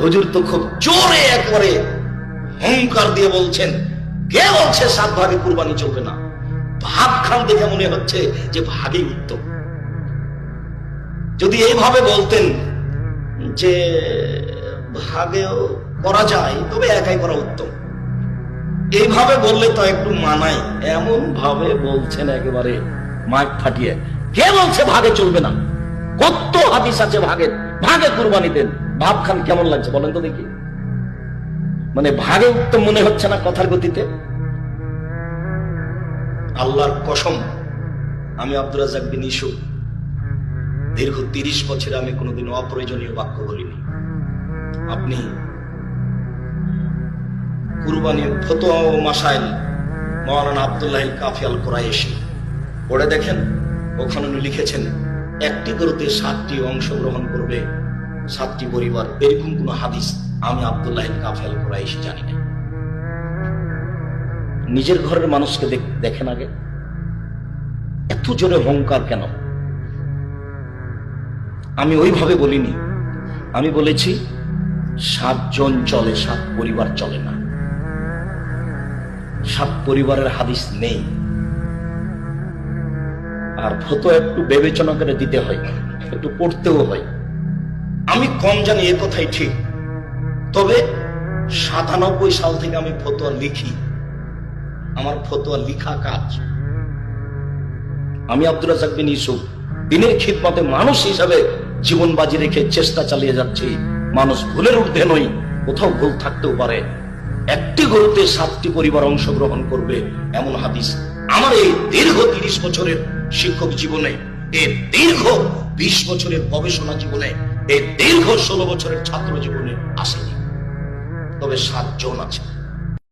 হুজুর তো খুব জোরে একবারে হুঙ্কার দিয়ে বলছেন, কে বলছে 7 ভাগে কুরবানি চলবে না? ভাগ খান দেখে মনে হচ্ছে যে ভাগই উত্তম। যদি এইভাবে বলতেন যে ভাগেও করা যায়, তবে একাই করা উত্তম, এইভাবে বললে তো একটু মানায়। এমন ভাবে বলছেন একেবারে মাইক ফাটিয়ে, কে বলছে ভাগে চলবে না? কত হাদিস আছে ভাগে, ভাগে কুরবানি দেন। ভাব খান কেমন লাগছে বলেন তো দেখি? মানে ভাগে উত্তম মনে হচ্ছে না কথার গতিতে? আল্লাহর কসম, আমি আব্দুর রাজ্জাক বিন ইউসুফ দীর্ঘ 30 বছরে আমি কোনোদিন অপ্রয়োজনীয় বাক্য বলিনি। আপনি কুরবানি ফতোয়া ও মাসাইল মাওলানা আব্দুল্লাহ কাফি আল কুরাইশি পড়ে দেখেন, ওখানে উনি লিখেছেন একটি গরুতে 7টি অংশগ্রহণ করবে 7টি পরিবার। এরকম কোন হাদিস আমি আব্দুল্লাহ কাফি আল কুরাইশি জানি না। নিজের ঘরের মানুষকে দেখেন আগে, এত জোরে অহংকার কেন? আমি ওইভাবে বলিনি, আমি বলেছি 7 জন চলে, 7 পরিবার চলে না। 7 পরিবারের হাদিস নেই। আর ফতোয়া একটু বিবেচনা করে দিতে হয়, একটু পড়তেও হয়। আমি কম জানি এ কথাই ঠিক, তবে 97 সাল থেকে আমি ফতোয়া লিখি। আমার ফতোয়া লিখা কাজ। আমি আব্দুর রাজ্জাক বিন ইউসুফ দিনের খিদমতে মানুষ হিসাবে জীবন বাজি রেখে চেষ্টা চালিয়ে যাচ্ছি। মানুষ ভুলের ঊর্ধ্বে নই, কোথাও ভুল থাকতেও পারে। একটি গরুতে 7টি পরিবার অংশগ্রহণ করবে এমন হাদিস আমার এই দীর্ঘ 30 বছরের শিক্ষক জীবনে, এই দীর্ঘ 20 বছরের গবেষণা জীবনে, এই দীর্ঘ 16 বছরের ছাত্র জীবনে আসেনি। তবে 7 জন আছে।